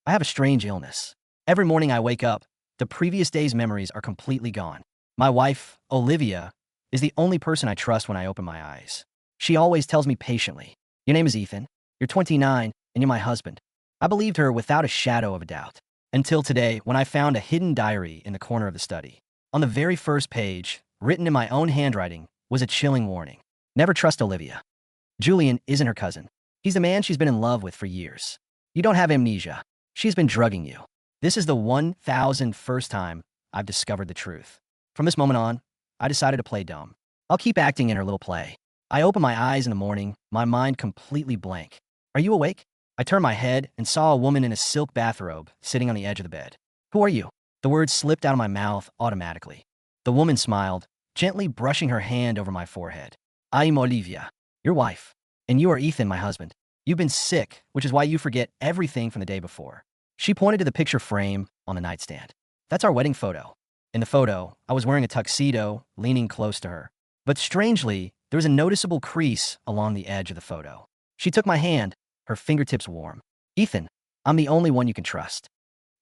I have a strange illness. Every morning I wake up, the previous day's memories are completely gone. My wife, Olivia, is the only person I trust when I open my eyes. She always tells me patiently, "Your name is Ethan, you're 29, and you're my husband." I believed her without a shadow of a doubt. Until today, when I found a hidden diary in the corner of the study. On the very first page, written in my own handwriting, was a chilling warning. Never trust Olivia. Julian isn't her cousin. He's the man she's been in love with for years. You don't have amnesia. She's been drugging you. This is the 1,001st time I've discovered the truth. From this moment on, I decided to play dumb. I'll keep acting in her little play. I open my eyes in the morning, my mind completely blank. "Are you awake?" I turned my head and saw a woman in a silk bathrobe sitting on the edge of the bed. "Who are you?" The words slipped out of my mouth automatically. The woman smiled, gently brushing her hand over my forehead. "I'm Olivia, your wife, and you are Ethan, my husband. You've been sick, which is why you forget everything from the day before." She pointed to the picture frame on the nightstand. "That's our wedding photo." In the photo, I was wearing a tuxedo, leaning close to her. But strangely, there was a noticeable crease along the edge of the photo. She took my hand, her fingertips warm. "Ethan, I'm the only one you can trust."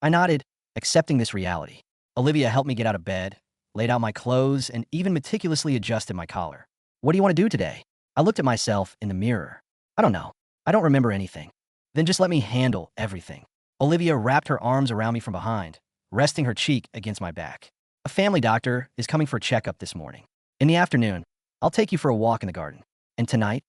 I nodded, accepting this reality. Olivia helped me get out of bed, laid out my clothes, and even meticulously adjusted my collar. "What do you want to do today?" I looked at myself in the mirror. "I don't know. I don't remember anything." "Then just let me handle everything." Olivia wrapped her arms around me from behind, resting her cheek against my back. "A family doctor is coming for a checkup this morning. In the afternoon, I'll take you for a walk in the garden. And tonight,"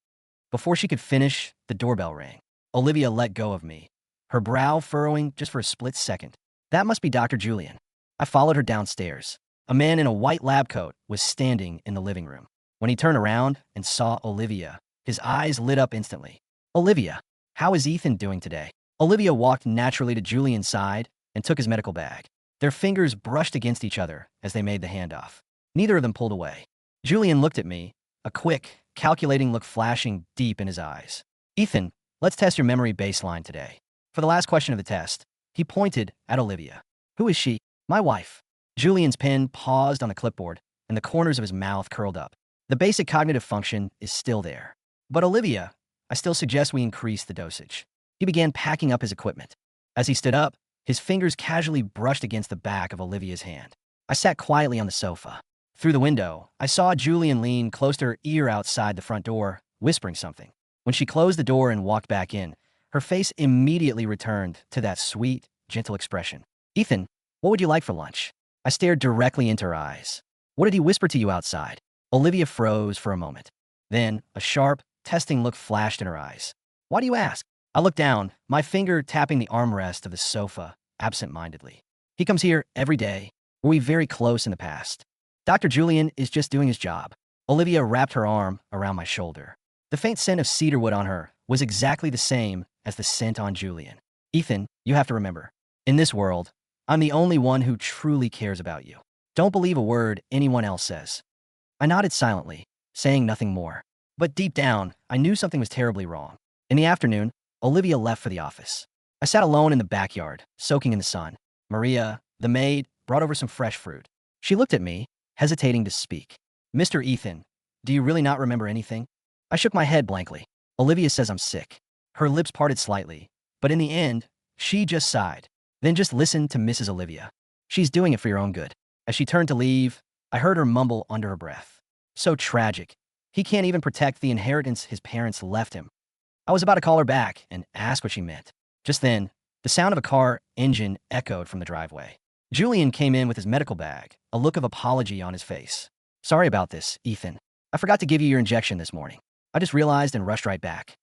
before she could finish, the doorbell rang. Olivia let go of me, her brow furrowing just for a split second. That must be Dr. Julian. I followed her downstairs. A man in a white lab coat was standing in the living room. When he turned around and saw Olivia, his eyes lit up instantly. "Olivia, how is Ethan doing today?" Olivia walked naturally to Julian's side and took his medical bag. Their fingers brushed against each other as they made the handoff. Neither of them pulled away. Julian looked at me, a quick, calculating look flashing deep in his eyes. "Ethan, let's test your memory baseline today." For the last question of the test, he pointed at Olivia. "Who is she?" "My wife." Julian's pen paused on the clipboard, and the corners of his mouth curled up. "The basic cognitive function is still there. But Olivia, I still suggest we increase the dosage." He began packing up his equipment. As he stood up, his fingers casually brushed against the back of Olivia's hand. I sat quietly on the sofa. Through the window, I saw Julian lean close to her ear outside the front door, whispering something. When she closed the door and walked back in, her face immediately returned to that sweet, gentle expression. "Ethan, what would you like for lunch?" I stared directly into her eyes. "What did he whisper to you outside?" Olivia froze for a moment. Then, a sharp, testing look flashed in her eyes. "Why do you ask?" I looked down, my finger tapping the armrest of the sofa, absent-mindedly. "He comes here every day. Were we very close in the past?" "Dr. Julian is just doing his job." Olivia wrapped her arm around my shoulder. The faint scent of cedarwood on her was exactly the same as the scent on Julian. "Ethan, you have to remember, in this world, I'm the only one who truly cares about you. Don't believe a word anyone else says." I nodded silently, saying nothing more. But deep down, I knew something was terribly wrong. In the afternoon, Olivia left for the office. I sat alone in the backyard, soaking in the sun. Maria, the maid, brought over some fresh fruit. She looked at me, hesitating to speak. "Mr. Ethan, do you really not remember anything?" I shook my head blankly. "Olivia says I'm sick." Her lips parted slightly, but in the end, she just sighed. "Then just listen to Mrs. Olivia. She's doing it for your own good." As she turned to leave, I heard her mumble under her breath. "So tragic. He can't even protect the inheritance his parents left him." I was about to call her back and ask what she meant. Just then, the sound of a car engine echoed from the driveway. Julian came in with his medical bag, a look of apology on his face. "Sorry about this, Ethan. I forgot to give you your injection this morning. I just realized and rushed right back."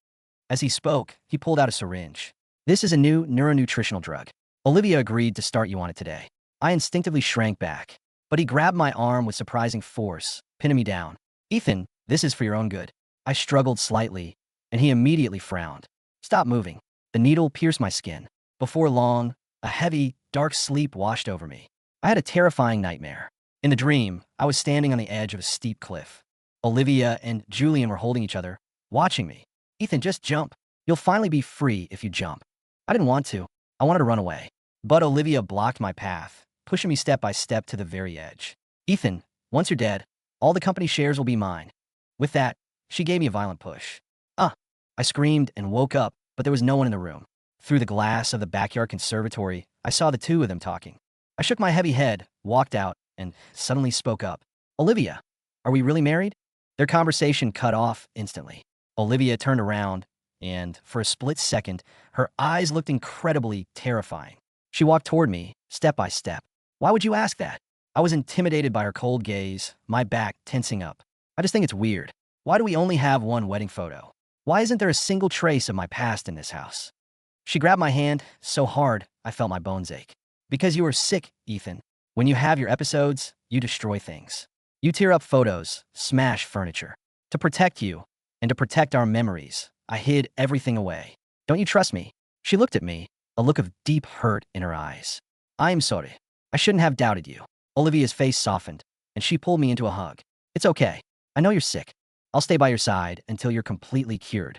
As he spoke, he pulled out a syringe. "This is a new neuronutritional drug. Olivia agreed to start you on it today." I instinctively shrank back, but he grabbed my arm with surprising force, pinning me down. "Ethan, this is for your own good." I struggled slightly, and he immediately frowned. "Stop moving." The needle pierced my skin. Before long, a heavy, dark sleep washed over me. I had a terrifying nightmare. In the dream, I was standing on the edge of a steep cliff. Olivia and Julian were holding each other, watching me. "Ethan, just jump. You'll finally be free if you jump." I didn't want to. I wanted to run away. But Olivia blocked my path, pushing me step by step to the very edge. "Ethan, once you're dead, all the company shares will be mine." With that, she gave me a violent push. "Ah!" I screamed and woke up, but there was no one in the room. Through the glass of the backyard conservatory, I saw the two of them talking. I shook my heavy head, walked out, and suddenly spoke up. Olivia, are we really married? Their conversation cut off instantly. Olivia turned around, and for a split second, her eyes looked incredibly terrifying. She walked toward me, step by step. Why would you ask that? I was intimidated by her cold gaze, my back tensing up. I just think it's weird. Why do we only have one wedding photo? Why isn't there a single trace of my past in this house? She grabbed my hand so hard I felt my bones ache. Because you are sick, Ethan. When you have your episodes, you destroy things. You tear up photos, smash furniture. To protect you, and to protect our memories, I hid everything away. Don't you trust me? She looked at me, a look of deep hurt in her eyes. I am sorry. I shouldn't have doubted you. Olivia's face softened, and she pulled me into a hug. It's okay. I know you're sick. I'll stay by your side until you're completely cured.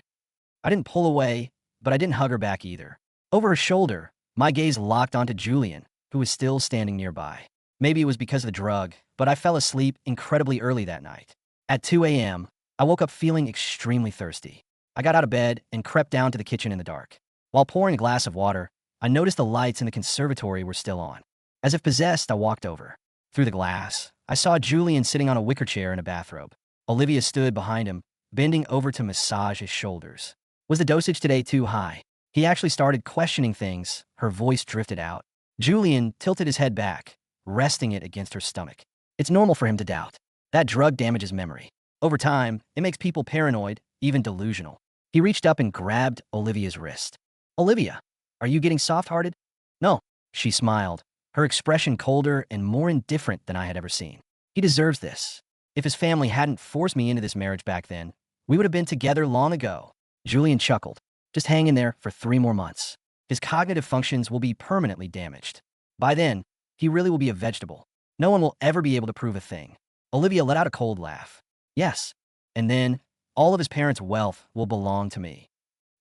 I didn't pull away, but I didn't hug her back either. Over her shoulder, my gaze locked onto Julian, who was still standing nearby. Maybe it was because of the drug, but I fell asleep incredibly early that night. At 2 a.m., I woke up feeling extremely thirsty. I got out of bed and crept down to the kitchen in the dark. While pouring a glass of water, I noticed the lights in the conservatory were still on. As if possessed, I walked over. Through the glass, I saw Julian sitting on a wicker chair in a bathrobe. Olivia stood behind him, bending over to massage his shoulders. Was the dosage today too high? He actually started questioning things. Her voice drifted out. Julian tilted his head back, resting it against her stomach. It's normal for him to doubt. That drug damages memory. Over time, it makes people paranoid, even delusional. He reached up and grabbed Olivia's wrist. Olivia, are you getting soft-hearted? No, she smiled, her expression colder and more indifferent than I had ever seen. He deserves this. If his family hadn't forced me into this marriage back then, we would have been together long ago. Julian chuckled. Just hang in there for 3 more months. His cognitive functions will be permanently damaged. By then, he really will be a vegetable. No one will ever be able to prove a thing. Olivia let out a cold laugh. Yes. And then, all of his parents' wealth will belong to me.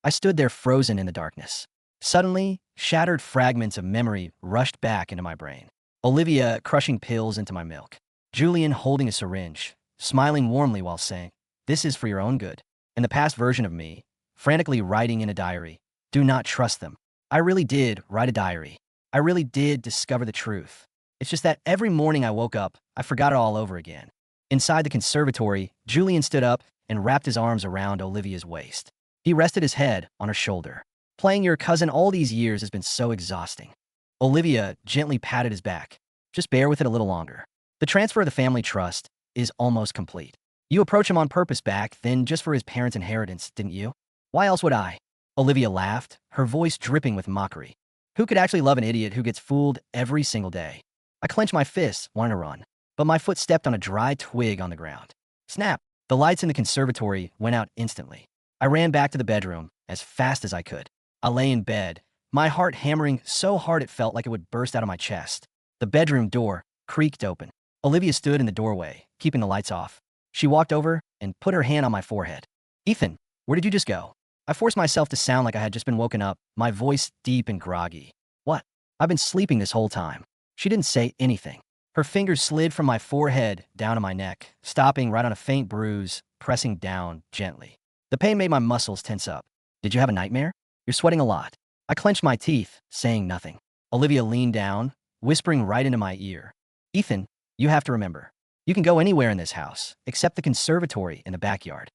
I stood there frozen in the darkness. Suddenly, shattered fragments of memory rushed back into my brain. Olivia crushing pills into my milk. Julian holding a syringe, smiling warmly while saying, "This is for your own good." And the past version of me, frantically writing in a diary, "Do not trust them." I really did write a diary. I really did discover the truth. It's just that every morning I woke up, I forgot it all over again. Inside the conservatory, Julian stood up and wrapped his arms around Olivia's waist. He rested his head on her shoulder. Playing your cousin all these years has been so exhausting. Olivia gently patted his back. Just bear with it a little longer. The transfer of the family trust is almost complete. You approached him on purpose back then just for his parents' inheritance, didn't you? Why else would I? Olivia laughed, her voice dripping with mockery. Who could actually love an idiot who gets fooled every single day? I clenched my fists, wanting to run, but my foot stepped on a dry twig on the ground. Snap! The lights in the conservatory went out instantly. I ran back to the bedroom as fast as I could. I lay in bed, my heart hammering so hard it felt like it would burst out of my chest. The bedroom door creaked open. Olivia stood in the doorway, keeping the lights off. She walked over and put her hand on my forehead. Ethan, where did you just go? I forced myself to sound like I had just been woken up, my voice deep and groggy. What? I've been sleeping this whole time. She didn't say anything. Her fingers slid from my forehead down to my neck, stopping right on a faint bruise, pressing down gently. The pain made my muscles tense up. Did you have a nightmare? You're sweating a lot. I clenched my teeth, saying nothing. Olivia leaned down, whispering right into my ear. Ethan, you have to remember. You can go anywhere in this house, except the conservatory in the backyard.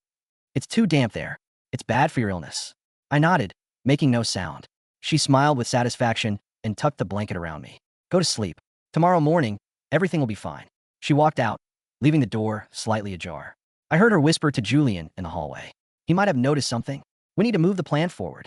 It's too damp there. It's bad for your illness. I nodded, making no sound. She smiled with satisfaction and tucked the blanket around me. Go to sleep. Tomorrow morning, everything will be fine. She walked out, leaving the door slightly ajar. I heard her whisper to Julian in the hallway. He might have noticed something. We need to move the plan forward.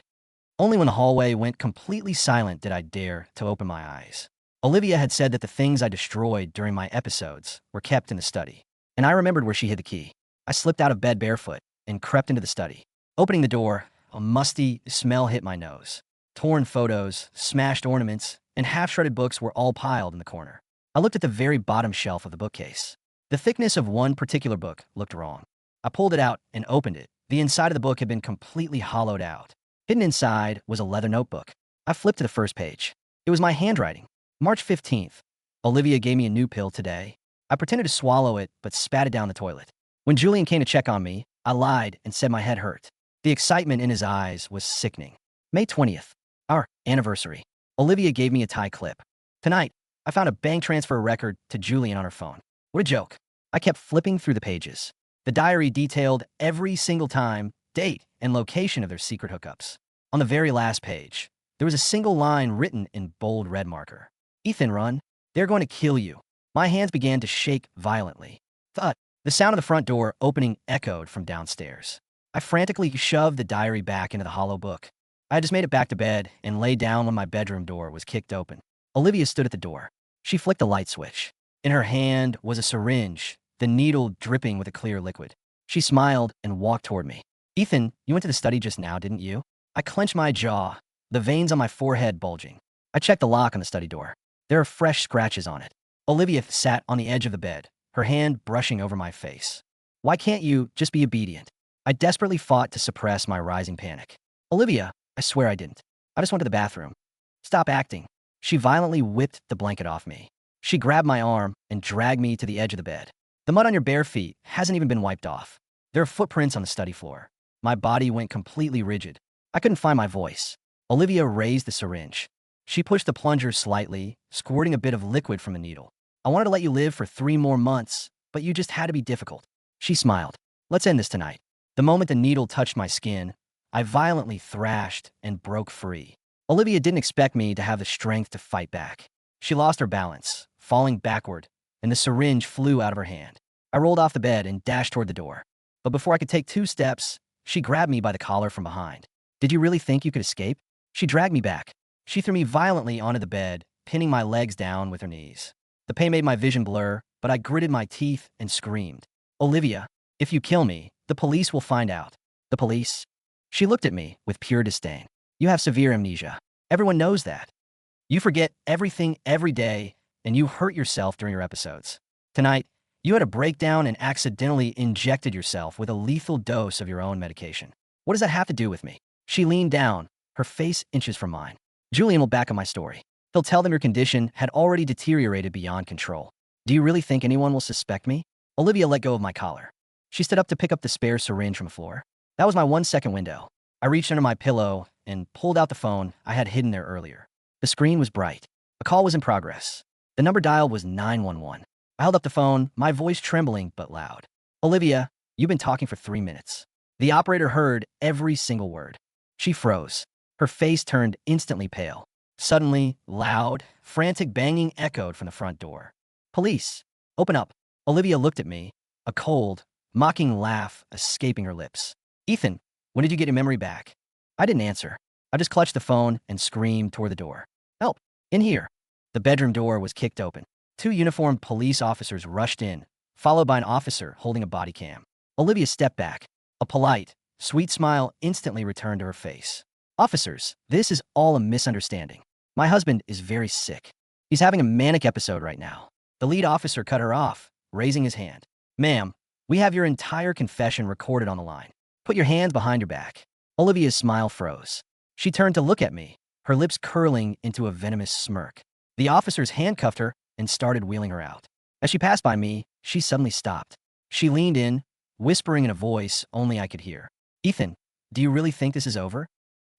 Only when the hallway went completely silent did I dare to open my eyes. Olivia had said that the things I destroyed during my episodes were kept in the study, and I remembered where she hid the key. I slipped out of bed barefoot and crept into the study. Opening the door, a musty smell hit my nose. Torn photos, smashed ornaments, and half-shredded books were all piled in the corner. I looked at the very bottom shelf of the bookcase. The thickness of one particular book looked wrong. I pulled it out and opened it. The inside of the book had been completely hollowed out. Hidden inside was a leather notebook. I flipped to the first page. It was my handwriting. March 15th. Olivia gave me a new pill today. I pretended to swallow it, but spat it down the toilet. When Julian came to check on me, I lied and said my head hurt. The excitement in his eyes was sickening. May 20th. Our anniversary. Olivia gave me a tie clip. Tonight, I found a bank transfer record to Julian on her phone. What a joke. I kept flipping through the pages. The diary detailed every single time, date, and location of their secret hookups. On the very last page, there was a single line written in bold red marker. Ethan, run. They're going to kill you. My hands began to shake violently. Thud. The sound of the front door opening echoed from downstairs. I frantically shoved the diary back into the hollow book. I had just made it back to bed and lay down when my bedroom door was kicked open. Olivia stood at the door. She flicked a light switch. In her hand was a syringe, the needle dripping with a clear liquid. She smiled and walked toward me. Ethan, you went to the study just now, didn't you? I clenched my jaw, the veins on my forehead bulging. I checked the lock on the study door. There are fresh scratches on it. Olivia sat on the edge of the bed, her hand brushing over my face. Why can't you just be obedient? I desperately fought to suppress my rising panic. Olivia, I swear I didn't. I just went to the bathroom. Stop acting. She violently whipped the blanket off me. She grabbed my arm and dragged me to the edge of the bed. The mud on your bare feet hasn't even been wiped off. There are footprints on the study floor. My body went completely rigid. I couldn't find my voice. Olivia raised the syringe. She pushed the plunger slightly, squirting a bit of liquid from the needle. I wanted to let you live for 3 more months, but you just had to be difficult. She smiled. Let's end this tonight. The moment the needle touched my skin, I violently thrashed and broke free. Olivia didn't expect me to have the strength to fight back. She lost her balance, falling backward, and the syringe flew out of her hand. I rolled off the bed and dashed toward the door. But before I could take 2 steps, she grabbed me by the collar from behind. Did you really think you could escape? She dragged me back. She threw me violently onto the bed, pinning my legs down with her knees. The pain made my vision blur, but I gritted my teeth and screamed. Olivia, if you kill me, the police will find out. The police? She looked at me with pure disdain. You have severe amnesia. Everyone knows that. You forget everything every day, and you hurt yourself during your episodes. Tonight, you had a breakdown and accidentally injected yourself with a lethal dose of your own medication. What does that have to do with me? She leaned down, her face inches from mine. Julian will back up my story. He'll tell them your condition had already deteriorated beyond control. Do you really think anyone will suspect me? Olivia let go of my collar. She stood up to pick up the spare syringe from the floor. That was my 1-second window. I reached under my pillow and pulled out the phone I had hidden there earlier. The screen was bright. A call was in progress. The number dialed was 911. I held up the phone, my voice trembling but loud. Olivia, you've been talking for 3 minutes. The operator heard every single word. She froze. Her face turned instantly pale. Suddenly, loud, frantic banging echoed from the front door. Police, open up. Olivia looked at me, a cold, mocking laugh escaping her lips. Ethan, when did you get your memory back? I didn't answer. I just clutched the phone and screamed toward the door. Help! In here! The bedroom door was kicked open. 2 uniformed police officers rushed in, followed by an officer holding a body cam. Olivia stepped back. A polite, sweet smile instantly returned to her face. Officers, this is all a misunderstanding. My husband is very sick. He's having a manic episode right now. The lead officer cut her off, raising his hand. Ma'am, we have your entire confession recorded on the line. Put your hands behind your back. Olivia's smile froze. She turned to look at me, her lips curling into a venomous smirk. The officers handcuffed her and started wheeling her out. As she passed by me, she suddenly stopped. She leaned in, whispering in a voice only I could hear. Ethan, do you really think this is over?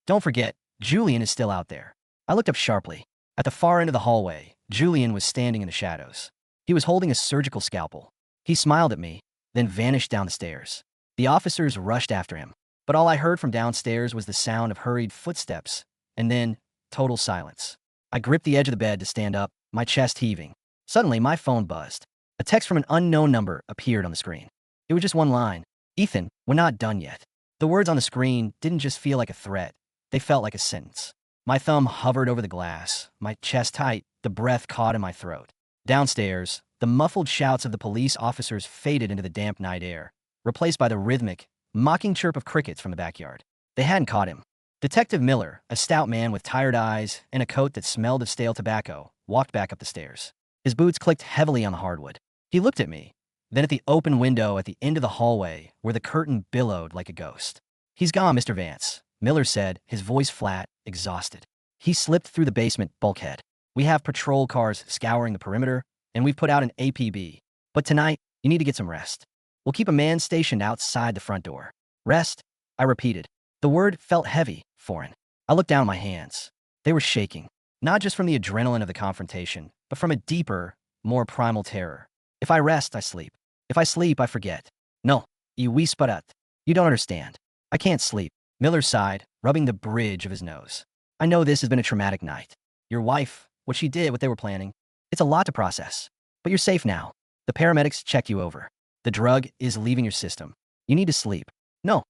Don't forget, Julian is still out there. I looked up sharply. At the far end of the hallway, Julian was standing in the shadows. He was holding a surgical scalpel. He smiled at me, then vanished down the stairs. The officers rushed after him, but all I heard from downstairs was the sound of hurried footsteps, and then total silence. I gripped the edge of the bed to stand up, my chest heaving. Suddenly, my phone buzzed. A text from an unknown number appeared on the screen. It was just one line. Ethan, we're not done yet. The words on the screen didn't just feel like a threat. They felt like a sentence. My thumb hovered over the glass, my chest tight, the breath caught in my throat. Downstairs, the muffled shouts of the police officers faded into the damp night air, replaced by the rhythmic, mocking chirp of crickets from the backyard. They hadn't caught him. Detective Miller, a stout man with tired eyes and a coat that smelled of stale tobacco, walked back up the stairs. His boots clicked heavily on the hardwood. He looked at me, then at the open window at the end of the hallway where the curtain billowed like a ghost. He's gone, Mr. Vance, Miller said, his voice flat, exhausted. He slipped through the basement bulkhead. We have patrol cars scouring the perimeter, and we've put out an APB. But tonight, you need to get some rest. We'll keep a man stationed outside the front door. Rest? I repeated. The word felt heavy, foreign. I looked down at my hands. They were shaking, not just from the adrenaline of the confrontation, but from a deeper, more primal terror. If I rest, I sleep. If I sleep, I forget. No, you whisperat. You don't understand. I can't sleep. Miller sighed, rubbing the bridge of his nose. I know this has been a traumatic night. Your wife, what she did, what they were planning. It's a lot to process. But you're safe now. The paramedics check you over. The drug is leaving your system. You need to sleep. No.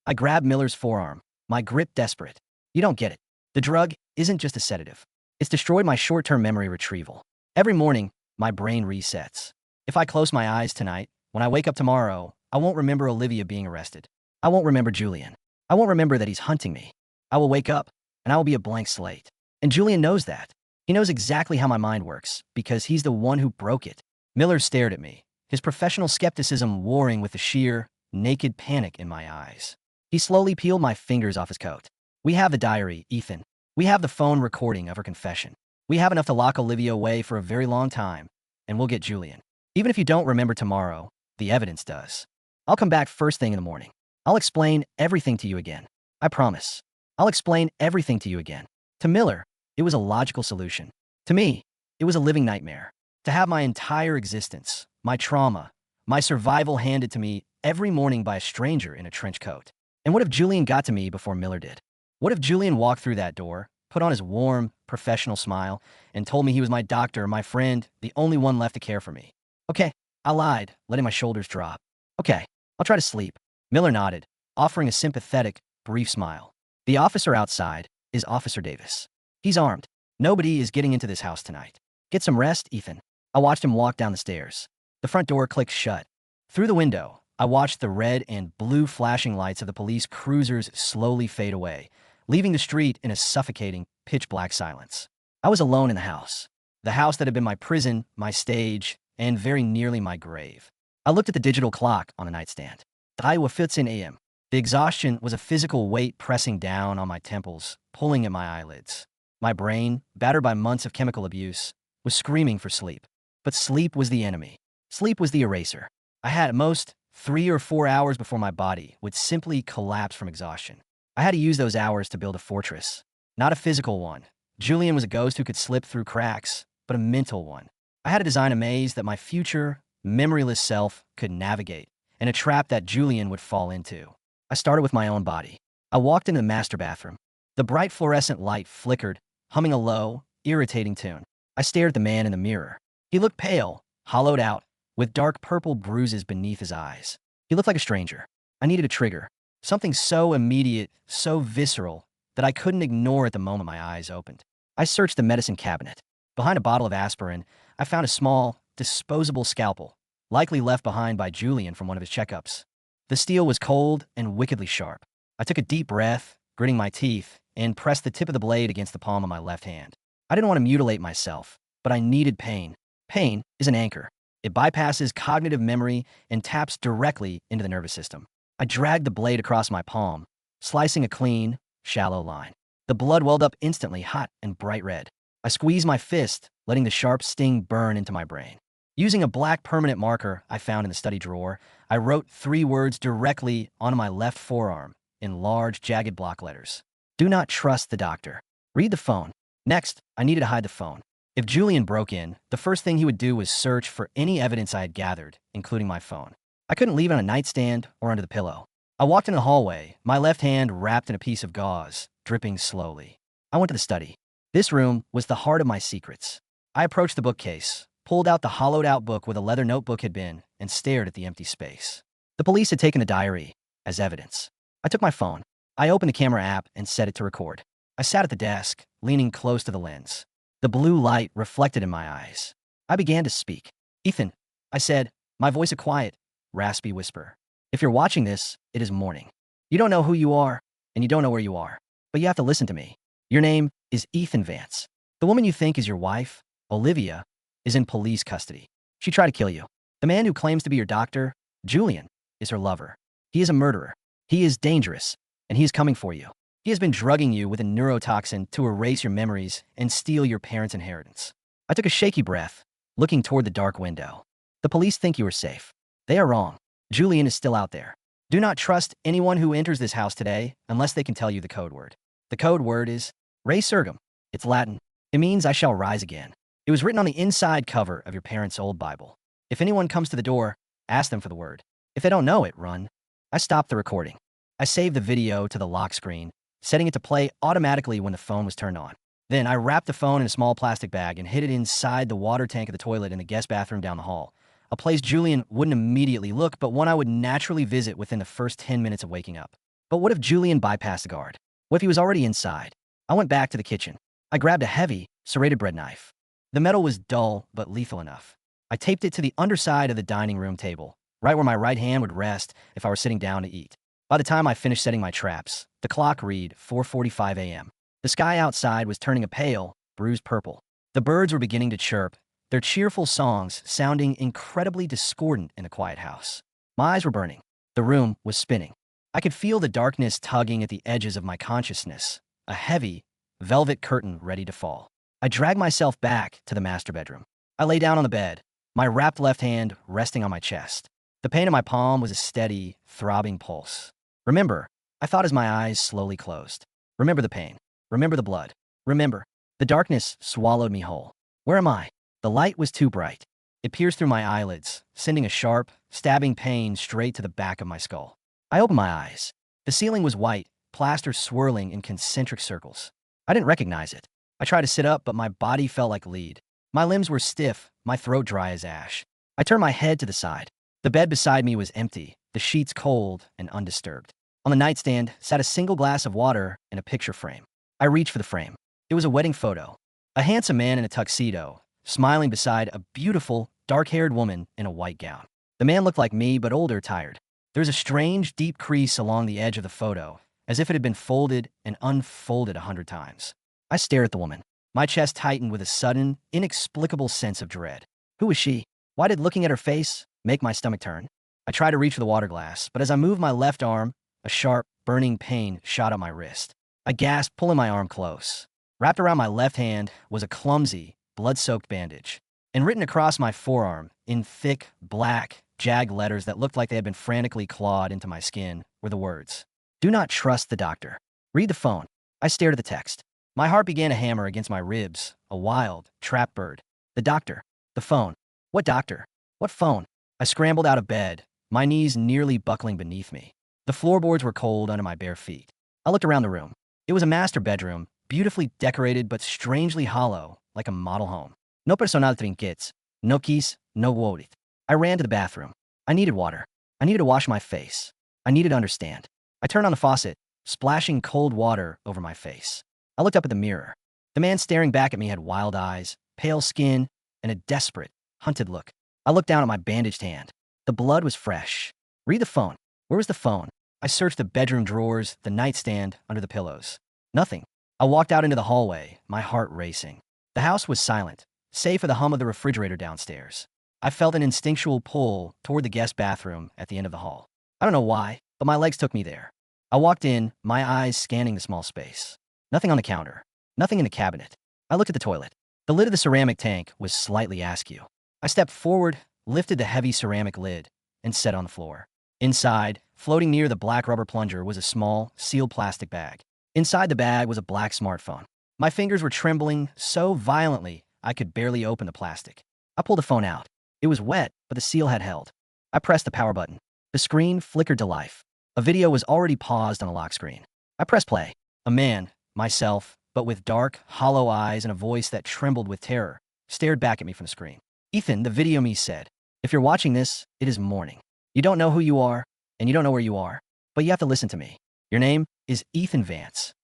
I grabbed Miller's forearm, my grip desperate. You don't get it. The drug isn't just a sedative. It's destroyed my short-term memory retrieval. Every morning, my brain resets. If I close my eyes tonight, when I wake up tomorrow, I won't remember Olivia being arrested. I won't remember Julian. I won't remember that he's hunting me. I will wake up, and I will be a blank slate. And Julian knows that. He knows exactly how my mind works, because he's the one who broke it. Miller stared at me, his professional skepticism warring with the sheer, naked panic in my eyes. He slowly peeled my fingers off his coat. We have the diary, Ethan. We have the phone recording of her confession. We have enough to lock Olivia away for a very long time, and we'll get Julian. Even if you don't remember tomorrow, the evidence does. I'll come back first thing in the morning. I'll explain everything to you again. I promise. I'll explain everything to you again. To Miller, it was a logical solution. To me, it was a living nightmare. To have my entire existence, my trauma, my survival handed to me every morning by a stranger in a trench coat. And what if Julian got to me before Miller did? What if Julian walked through that door, put on his warm, professional smile, and told me he was my doctor, my friend, the only one left to care for me? Okay, I lied, letting my shoulders drop. Okay, I'll try to sleep. Miller nodded, offering a sympathetic, brief smile. The officer outside is Officer Davis. He's armed. Nobody is getting into this house tonight. Get some rest, Ethan. I watched him walk down the stairs. The front door clicked shut. Through the window, I watched the red and blue flashing lights of the police cruisers slowly fade away, leaving the street in a suffocating, pitch-black silence. I was alone in the house that had been my prison, my stage, and very nearly my grave. I looked at the digital clock on the nightstand. 3:15 a.m. The exhaustion was a physical weight pressing down on my temples, pulling at my eyelids. My brain, battered by months of chemical abuse, was screaming for sleep. But sleep was the enemy. Sleep was the eraser. I had at most 3 or 4 hours before my body would simply collapse from exhaustion. I had to use those hours to build a fortress. Not a physical one. Julian was a ghost who could slip through cracks, but a mental one. I had to design a maze that my future, memoryless self could navigate, and a trap that Julian would fall into. I started with my own body. I walked into the master bathroom. The bright fluorescent light flickered, humming a low, irritating tune. I stared at the man in the mirror. He looked pale, hollowed out, with dark purple bruises beneath his eyes. He looked like a stranger. I needed a trigger. Something so immediate, so visceral, that I couldn't ignore at the moment my eyes opened. I searched the medicine cabinet. Behind a bottle of aspirin, I found a small, disposable scalpel, likely left behind by Julian from one of his checkups. The steel was cold and wickedly sharp. I took a deep breath, gritting my teeth, and pressed the tip of the blade against the palm of my left hand. I didn't want to mutilate myself, but I needed pain. Pain is an anchor. It bypasses cognitive memory and taps directly into the nervous system. I dragged the blade across my palm, slicing a clean, shallow line. The blood welled up instantly, hot and bright red. I squeezed my fist, letting the sharp sting burn into my brain. Using a black permanent marker I found in the study drawer, I wrote 3 words directly onto my left forearm in large, jagged block letters. Do not trust the doctor. Read the phone. Next, I needed to hide the phone. If Julian broke in, the first thing he would do was search for any evidence I had gathered, including my phone. I couldn't leave it on a nightstand or under the pillow. I walked in the hallway, my left hand wrapped in a piece of gauze, dripping slowly. I went to the study. This room was the heart of my secrets. I approached the bookcase, pulled out the hollowed-out book where the leather notebook had been, and stared at the empty space. The police had taken the diary as evidence. I took my phone. I opened the camera app and set it to record. I sat at the desk, leaning close to the lens. The blue light reflected in my eyes. I began to speak. Ethan, I said, my voice a quiet, raspy whisper. If you're watching this, it is morning. You don't know who you are, and you don't know where you are, but you have to listen to me. Your name is Ethan Vance. The woman you think is your wife, Olivia, is in police custody. She tried to kill you. The man who claims to be your doctor, Julian, is her lover. He is a murderer. He is dangerous, and he is coming for you. He has been drugging you with a neurotoxin to erase your memories and steal your parents' inheritance. I took a shaky breath, looking toward the dark window. The police think you are safe. They are wrong. Julian is still out there. Do not trust anyone who enters this house today unless they can tell you the code word. The code word is resurgam. It's Latin. It means I shall rise again. It was written on the inside cover of your parents' old Bible. If anyone comes to the door, ask them for the word. If they don't know it, run. I stopped the recording. I saved the video to the lock screen, setting it to play automatically when the phone was turned on. Then I wrapped the phone in a small plastic bag and hid it inside the water tank of the toilet in the guest bathroom down the hall, a place Julian wouldn't immediately look, but one I would naturally visit within the first 10 minutes of waking up. But what if Julian bypassed the guard? What if he was already inside? I went back to the kitchen. I grabbed a heavy, serrated bread knife. The metal was dull but lethal enough. I taped it to the underside of the dining room table, right where my right hand would rest if I were sitting down to eat. By the time I finished setting my traps, the clock read 4:45 a.m. The sky outside was turning a pale, bruised purple. The birds were beginning to chirp, their cheerful songs sounding incredibly discordant in the quiet house. My eyes were burning. The room was spinning. I could feel the darkness tugging at the edges of my consciousness, a heavy, velvet curtain ready to fall. I dragged myself back to the master bedroom. I lay down on the bed, my wrapped left hand resting on my chest. The pain in my palm was a steady, throbbing pulse. Remember, I thought as my eyes slowly closed. Remember the pain. Remember the blood. Remember. The darkness swallowed me whole. Where am I? The light was too bright. It pierced through my eyelids, sending a sharp, stabbing pain straight to the back of my skull. I opened my eyes. The ceiling was white, plaster swirling in concentric circles. I didn't recognize it. I tried to sit up, but my body felt like lead. My limbs were stiff, my throat dry as ash. I turned my head to the side. The bed beside me was empty, the sheets cold and undisturbed. On the nightstand sat a single glass of water and a picture frame. I reached for the frame. It was a wedding photo. A handsome man in a tuxedo, smiling beside a beautiful, dark-haired woman in a white gown. The man looked like me, but older, tired. There was a strange, deep crease along the edge of the photo, as if it had been folded and unfolded 100 times. I stared at the woman. My chest tightened with a sudden, inexplicable sense of dread. Who was she? Why did looking at her face make my stomach turn? I tried to reach for the water glass, but as I moved my left arm, a sharp, burning pain shot up my wrist. I gasped, pulling my arm close. Wrapped around my left hand was a clumsy, blood-soaked bandage. And written across my forearm, in thick, black, jagged letters that looked like they had been frantically clawed into my skin, were the words, "Do not trust the doctor. Read the phone." I stared at the text. My heart began to hammer against my ribs, a wild, trapped bird. The doctor. The phone. What doctor? What phone? I scrambled out of bed, my knees nearly buckling beneath me. The floorboards were cold under my bare feet. I looked around the room. It was a master bedroom, beautifully decorated but strangely hollow, like a model home. No personal trinkets, no keys, no wodigt. I ran to the bathroom. I needed water. I needed to wash my face. I needed to understand. I turned on the faucet, splashing cold water over my face. I looked up at the mirror. The man staring back at me had wild eyes, pale skin, and a desperate, hunted look. I looked down at my bandaged hand. The blood was fresh. Read the phone. Where was the phone? I searched the bedroom drawers, the nightstand, under the pillows. Nothing. I walked out into the hallway, my heart racing. The house was silent, save for the hum of the refrigerator downstairs. I felt an instinctual pull toward the guest bathroom at the end of the hall. I don't know why, but my legs took me there. I walked in, my eyes scanning the small space. Nothing on the counter. Nothing in the cabinet. I looked at the toilet. The lid of the ceramic tank was slightly askew. I stepped forward, lifted the heavy ceramic lid, and set on the floor. Inside, floating near the black rubber plunger, was a small, sealed plastic bag. Inside the bag was a black smartphone. My fingers were trembling so violently I could barely open the plastic. I pulled the phone out. It was wet, but the seal had held. I pressed the power button. The screen flickered to life. A video was already paused on the lock screen. I pressed play. A man, myself, but with dark, hollow eyes and a voice that trembled with terror, stared back at me from the screen. "Ethan," the video me said, "if you're watching this, it is morning. You don't know who you are, and you don't know where you are, but you have to listen to me. Your name is Ethan Vance."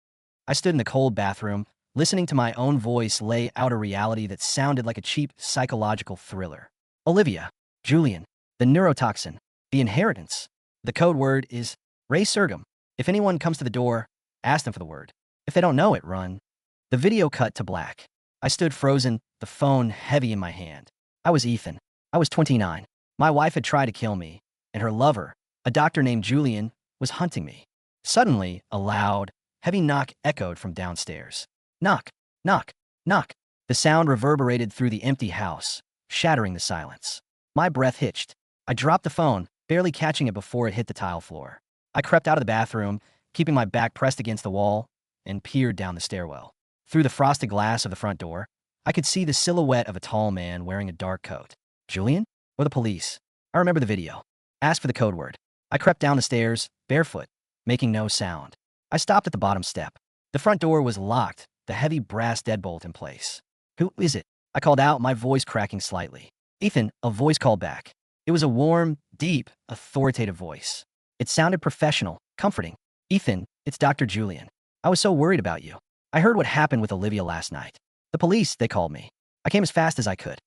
I stood in the cold bathroom, listening to my own voice lay out a reality that sounded like a cheap psychological thriller. Olivia, Julian, the neurotoxin, the inheritance. The code word is resurgam. If anyone comes to the door, ask them for the word. If they don't know it, run. The video cut to black. I stood frozen, the phone heavy in my hand. I was Ethan. I was 29. My wife had tried to kill me, and her lover, a doctor named Julian, was hunting me. Suddenly, a loud, heavy knock echoed from downstairs. Knock, knock, knock. The sound reverberated through the empty house, shattering the silence. My breath hitched. I dropped the phone, barely catching it before it hit the tile floor. I crept out of the bathroom, keeping my back pressed against the wall, and peered down the stairwell. Through the frosted glass of the front door, I could see the silhouette of a tall man wearing a dark coat. Julian? Or the police? I remember the video. Asked for the code word. I crept down the stairs, barefoot, making no sound. I stopped at the bottom step. The front door was locked, the heavy brass deadbolt in place. Who is it? I called out, my voice cracking slightly. Ethan, a voice called back. It was a warm, deep, authoritative voice. It sounded professional, comforting. Ethan, it's Dr. Julian. I was so worried about you. I heard what happened with Olivia last night. The police, they called me. I came as fast as I could.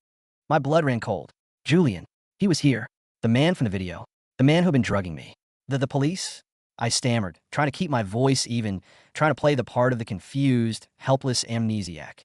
My blood ran cold. Julian, he was here. The man from the video. The man who'd been drugging me. The police? I stammered, trying to keep my voice even, trying to play the part of the confused, helpless amnesiac.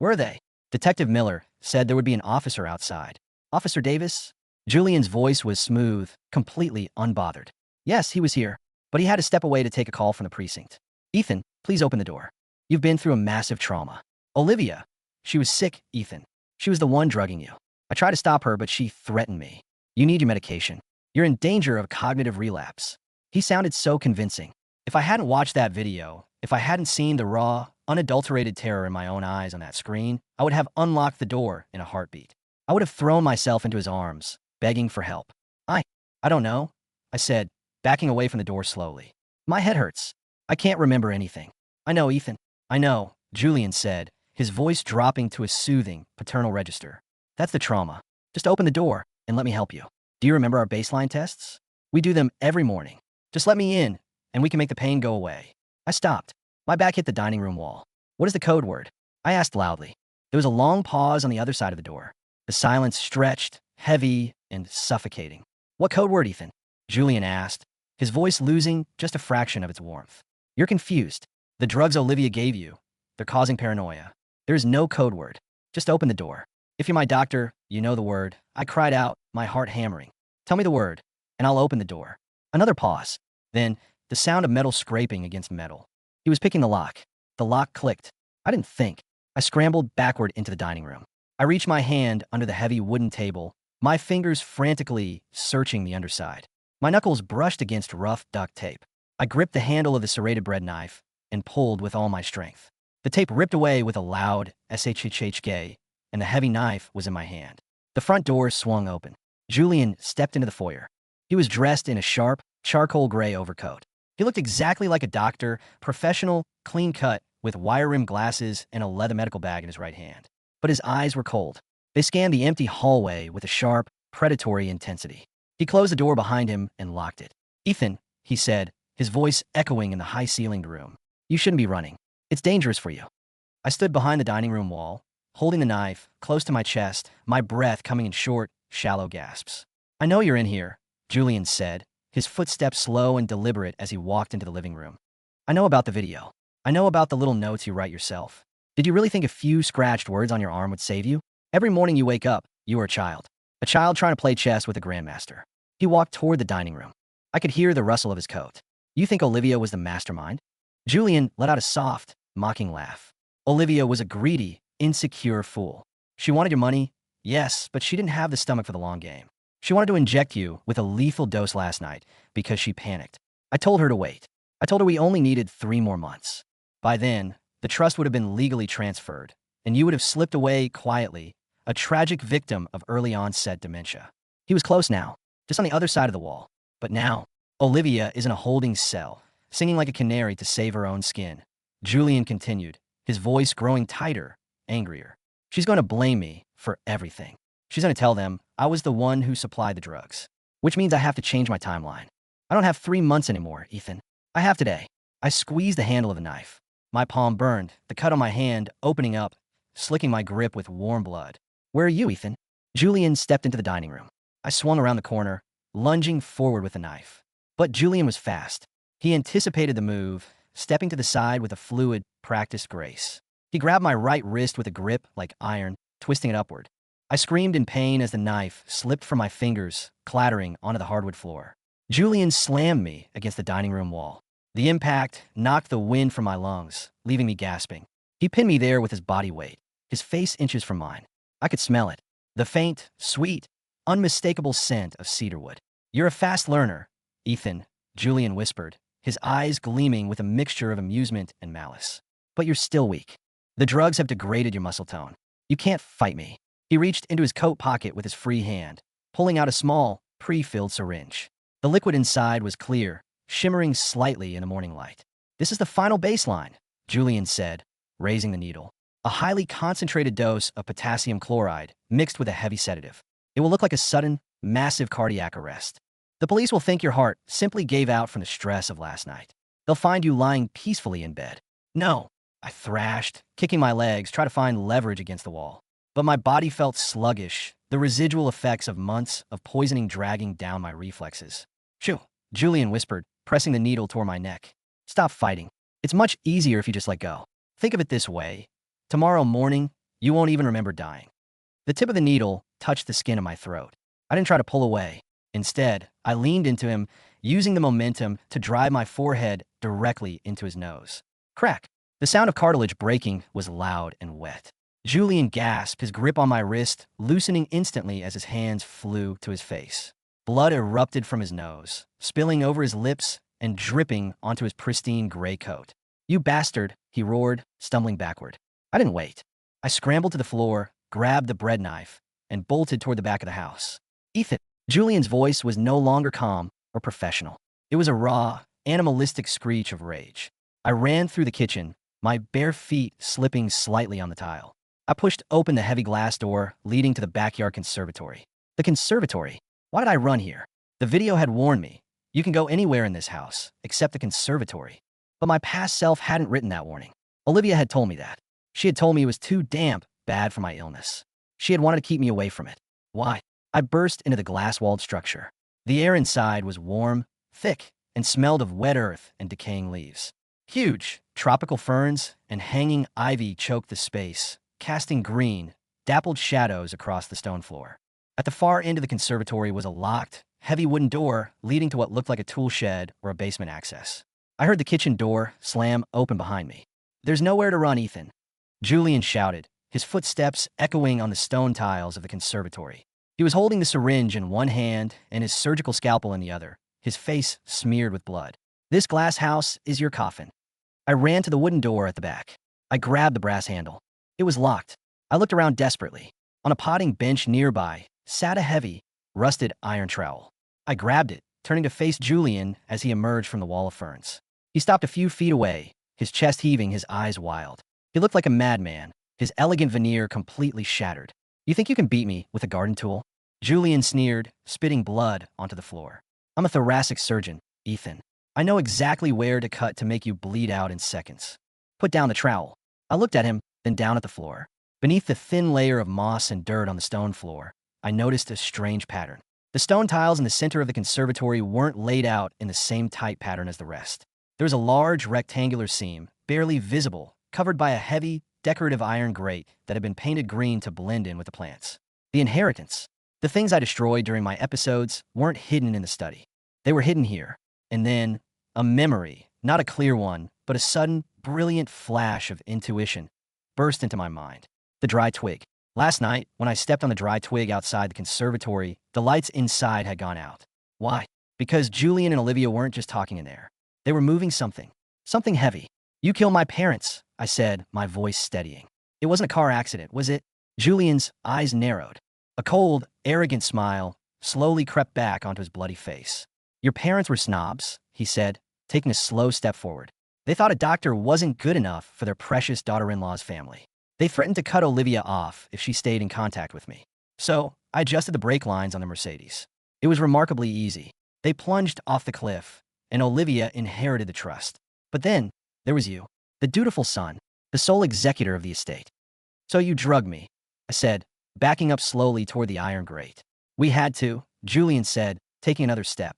Where are they? Detective Miller said there would be an officer outside. Officer Davis? Julian's voice was smooth, completely unbothered. Yes, he was here, but he had to step away to take a call from the precinct. Ethan, please open the door. You've been through a massive trauma. Olivia. She was sick, Ethan. She was the one drugging you. I tried to stop her, but she threatened me. You need your medication. You're in danger of cognitive relapse. He sounded so convincing. If I hadn't watched that video, if I hadn't seen the raw, unadulterated terror in my own eyes on that screen, I would have unlocked the door in a heartbeat. I would have thrown myself into his arms, begging for help. I don't know, I said, backing away from the door slowly. My head hurts. I can't remember anything. I know, Ethan. I know, Julian said, his voice dropping to a soothing, paternal register. That's the trauma. Just open the door and let me help you. Do you remember our baseline tests? We do them every morning. Just let me in, and we can make the pain go away. I stopped. My back hit the dining room wall. What is the code word? I asked loudly. There was a long pause on the other side of the door. The silence stretched, heavy, and suffocating. What code word, Ethan? Julian asked, his voice losing just a fraction of its warmth. You're confused. The drugs Olivia gave you, they're causing paranoia. There is no code word. Just open the door. If you're my doctor, you know the word. I cried out, my heart hammering. Tell me the word, and I'll open the door. Another pause. Then, the sound of metal scraping against metal. He was picking the lock. The lock clicked. I didn't think. I scrambled backward into the dining room. I reached my hand under the heavy wooden table, my fingers frantically searching the underside. My knuckles brushed against rough duct tape. I gripped the handle of the serrated bread knife and pulled with all my strength. The tape ripped away with a loud shhhk, and the heavy knife was in my hand. The front door swung open. Julian stepped into the foyer. He was dressed in a sharp, charcoal gray overcoat. He looked exactly like a doctor, professional, clean-cut, with wire-rimmed glasses and a leather medical bag in his right hand. But his eyes were cold. They scanned the empty hallway with a sharp, predatory intensity. He closed the door behind him and locked it. Ethan, he said, his voice echoing in the high-ceilinged room. You shouldn't be running. It's dangerous for you. I stood behind the dining room wall, holding the knife close to my chest, my breath coming in short, shallow gasps. I know you're in here, Julian said, his footsteps slow and deliberate as he walked into the living room. I know about the video. I know about the little notes you write yourself. Did you really think a few scratched words on your arm would save you? Every morning you wake up, you are a child trying to play chess with a grandmaster. He walked toward the dining room. I could hear the rustle of his coat. You think Olivia was the mastermind? Julian let out a soft, mocking laugh. Olivia was a greedy, insecure fool. She wanted your money, yes, but she didn't have the stomach for the long game. She wanted to inject you with a lethal dose last night because she panicked. I told her to wait. I told her we only needed 3 more months. By then, the trust would have been legally transferred, and you would have slipped away quietly, a tragic victim of early-onset dementia. He was close now, just on the other side of the wall. But now, Olivia is in a holding cell, singing like a canary to save her own skin. Julian continued, his voice growing tighter, angrier. She's going to blame me for everything. She's going to tell them I was the one who supplied the drugs, which means I have to change my timeline. I don't have 3 months anymore, Ethan. I have today. I squeezed the handle of the knife. My palm burned, the cut on my hand opening up, slicking my grip with warm blood. Where are you, Ethan? Julian stepped into the dining room. I swung around the corner, lunging forward with the knife. But Julian was fast. He anticipated the move, stepping to the side with a fluid, practiced grace. He grabbed my right wrist with a grip like iron, twisting it upward. I screamed in pain as the knife slipped from my fingers, clattering onto the hardwood floor. Julian slammed me against the dining room wall. The impact knocked the wind from my lungs, leaving me gasping. He pinned me there with his body weight, his face inches from mine. I could smell it. The faint, sweet, unmistakable scent of cedarwood. You're a fast learner, Ethan, Julian whispered, his eyes gleaming with a mixture of amusement and malice. But you're still weak. The drugs have degraded your muscle tone. You can't fight me. He reached into his coat pocket with his free hand, pulling out a small, pre-filled syringe. The liquid inside was clear, shimmering slightly in the morning light. This is the final baseline, Julian said, raising the needle. A highly concentrated dose of potassium chloride mixed with a heavy sedative. It will look like a sudden, massive cardiac arrest. The police will think your heart simply gave out from the stress of last night. They'll find you lying peacefully in bed. No, I thrashed, kicking my legs, trying to find leverage against the wall. But my body felt sluggish, the residual effects of months of poisoning dragging down my reflexes. Shoo, Julian whispered, pressing the needle toward my neck. Stop fighting. It's much easier if you just let go. Think of it this way. Tomorrow morning, you won't even remember dying. The tip of the needle touched the skin of my throat. I didn't try to pull away. Instead, I leaned into him, using the momentum to drive my forehead directly into his nose. Crack! The sound of cartilage breaking was loud and wet. Julian gasped, his grip on my wrist loosening instantly as his hands flew to his face. Blood erupted from his nose, spilling over his lips and dripping onto his pristine gray coat. You bastard, he roared, stumbling backward. I didn't wait. I scrambled to the floor, grabbed the bread knife, and bolted toward the back of the house. Ethan. Julian's voice was no longer calm or professional. It was a raw, animalistic screech of rage. I ran through the kitchen, my bare feet slipping slightly on the tile. I pushed open the heavy glass door leading to the backyard conservatory. The conservatory? Why did I run here? The video had warned me. You can go anywhere in this house, except the conservatory. But my past self hadn't written that warning. Olivia had told me that. She had told me it was too damp bad for my illness. She had wanted to keep me away from it. Why? I burst into the glass-walled structure. The air inside was warm, thick, and smelled of wet earth and decaying leaves. Huge, tropical ferns and hanging ivy choked the space, casting green, dappled shadows across the stone floor. At the far end of the conservatory was a locked, heavy wooden door leading to what looked like a tool shed or a basement access. I heard the kitchen door slam open behind me. There's nowhere to run, Ethan, Julian shouted, his footsteps echoing on the stone tiles of the conservatory. He was holding the syringe in one hand and his surgical scalpel in the other, his face smeared with blood. This glass house is your coffin. I ran to the wooden door at the back. I grabbed the brass handle. It was locked. I looked around desperately. On a potting bench nearby sat a heavy, rusted iron trowel. I grabbed it, turning to face Julian as he emerged from the wall of ferns. He stopped a few feet away, his chest heaving, his eyes wild. He looked like a madman, his elegant veneer completely shattered. You think you can beat me with a garden tool? Julian sneered, spitting blood onto the floor. I'm a thoracic surgeon, Ethan. I know exactly where to cut to make you bleed out in seconds. Put down the trowel. I looked at him, then down at the floor. Beneath the thin layer of moss and dirt on the stone floor, I noticed a strange pattern. The stone tiles in the center of the conservatory weren't laid out in the same tight pattern as the rest. There was a large rectangular seam, barely visible, covered by a heavy, decorative iron grate that had been painted green to blend in with the plants. The inheritance. The things I destroyed during my episodes weren't hidden in the study. They were hidden here. And then, a memory, not a clear one, but a sudden, brilliant flash of intuition burst into my mind. The dry twig. Last night, when I stepped on the dry twig outside the conservatory, the lights inside had gone out. Why? Because Julian and Olivia weren't just talking in there. They were moving something. Something heavy. You killed my parents, I said, my voice steadying. It wasn't a car accident, was it? Julian's eyes narrowed. A cold, arrogant smile slowly crept back onto his bloody face. Your parents were snobs, he said, taking a slow step forward. They thought a doctor wasn't good enough for their precious daughter-in-law's family. They threatened to cut Olivia off if she stayed in contact with me. So, I adjusted the brake lines on the Mercedes. It was remarkably easy. They plunged off the cliff, and Olivia inherited the trust. But then, there was you, the dutiful son, the sole executor of the estate. So you drugged me, I said, backing up slowly toward the iron grate. We had to, Julian said, taking another step.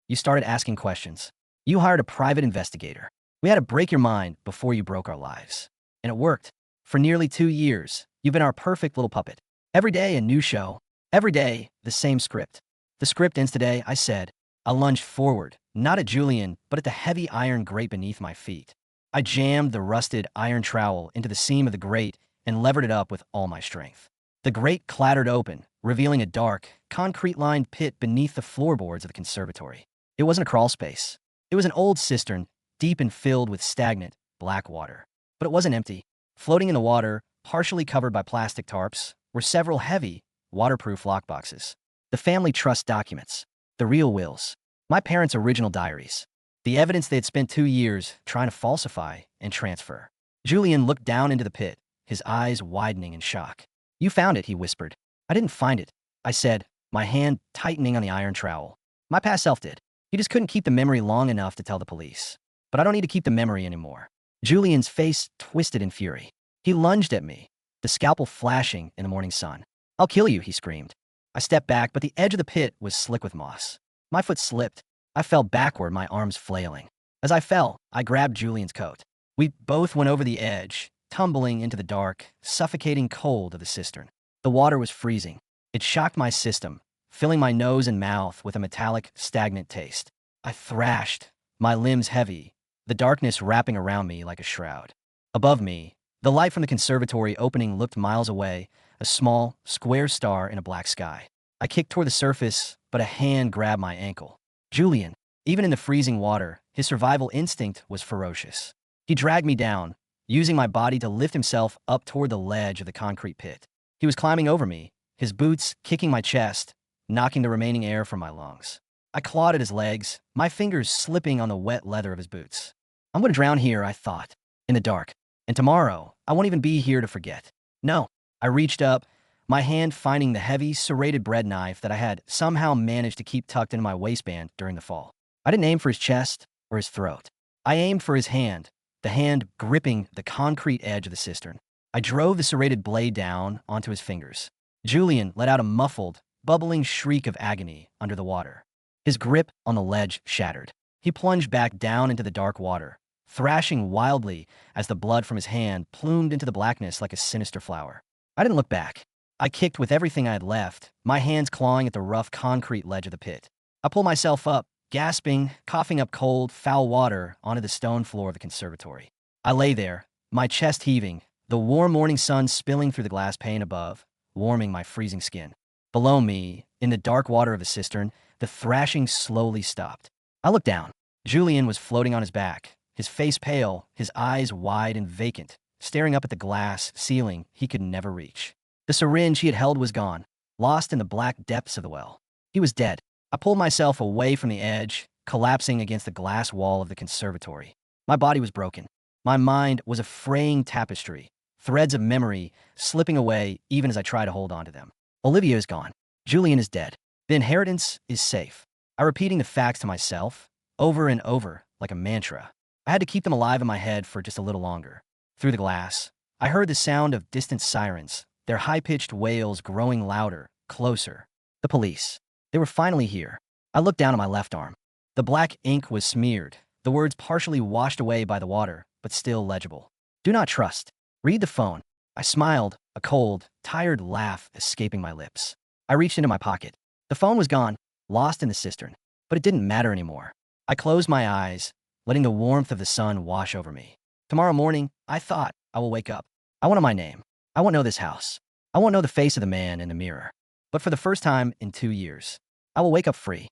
You started asking questions. You hired a private investigator. We had to break your mind before you broke our lives. And it worked. For nearly 2 years, you've been our perfect little puppet. Every day a new show. Every day, the same script. The script ends today, I said. I lunged forward, not at Julian, but at the heavy iron grate beneath my feet. I jammed the rusted iron trowel into the seam of the grate and levered it up with all my strength. The grate clattered open, revealing a dark, concrete-lined pit beneath the floorboards of the conservatory. It wasn't a crawl space. It was an old cistern, deep and filled with stagnant, black water. But it wasn't empty. Floating in the water, partially covered by plastic tarps, were several heavy, waterproof lockboxes. The family trust documents. The real wills. My parents' original diaries. The evidence they had spent 2 years trying to falsify and transfer. Julian looked down into the pit, his eyes widening in shock. "You found it," he whispered. "I didn't find it," I said, my hand tightening on the iron trowel. "My past self did. He just couldn't keep the memory long enough to tell the police. But I don't need to keep the memory anymore." Julian's face twisted in fury. He lunged at me, the scalpel flashing in the morning sun. "I'll kill you," he screamed. I stepped back, but the edge of the pit was slick with moss. My foot slipped. I fell backward, my arms flailing. As I fell, I grabbed Julian's coat. We both went over the edge, tumbling into the dark, suffocating cold of the cistern. The water was freezing. It shocked my system, filling my nose and mouth with a metallic, stagnant taste. I thrashed, my limbs heavy, the darkness wrapping around me like a shroud. Above me, the light from the conservatory opening looked miles away, a small, square star in a black sky. I kicked toward the surface, but a hand grabbed my ankle. Julian, even in the freezing water, his survival instinct was ferocious. He dragged me down, using my body to lift himself up toward the ledge of the concrete pit. He was climbing over me, his boots kicking my chest, knocking the remaining air from my lungs. I clawed at his legs, my fingers slipping on the wet leather of his boots. "I'm going to drown here," I thought, in the dark. "And tomorrow, I won't even be here to forget." No. I reached up, my hand finding the heavy, serrated bread knife that I had somehow managed to keep tucked into my waistband during the fall. I didn't aim for his chest or his throat. I aimed for his hand, the hand gripping the concrete edge of the cistern. I drove the serrated blade down onto his fingers. Julian let out a muffled, bubbling shriek of agony under the water. His grip on the ledge shattered. He plunged back down into the dark water, thrashing wildly as the blood from his hand plumed into the blackness like a sinister flower. I didn't look back. I kicked with everything I had left, my hands clawing at the rough concrete ledge of the pit. I pulled myself up, gasping, coughing up cold, foul water onto the stone floor of the conservatory. I lay there, my chest heaving, the warm morning sun spilling through the glass pane above, warming my freezing skin. Below me, in the dark water of the cistern, the thrashing slowly stopped. I looked down. Julian was floating on his back, his face pale, his eyes wide and vacant, staring up at the glass ceiling he could never reach. The syringe he had held was gone, lost in the black depths of the well. He was dead. I pulled myself away from the edge, collapsing against the glass wall of the conservatory. My body was broken. My mind was a fraying tapestry, threads of memory slipping away even as I tried to hold on to them. Olivia is gone. Julian is dead. The inheritance is safe. I repeating the facts to myself, over and over, like a mantra. I had to keep them alive in my head for just a little longer. Through the glass, I heard the sound of distant sirens, their high-pitched wails growing louder, closer. The police. They were finally here. I looked down at my left arm. The black ink was smeared, the words partially washed away by the water, but still legible. "Do not trust. Read the phone." I smiled, a cold, tired laugh escaping my lips. I reached into my pocket. The phone was gone, lost in the cistern, but it didn't matter anymore. I closed my eyes, letting the warmth of the sun wash over me. Tomorrow morning, I thought, I will wake up. I won't know my name. I won't know this house. I won't know the face of the man in the mirror. But for the first time in 2 years, I will wake up free.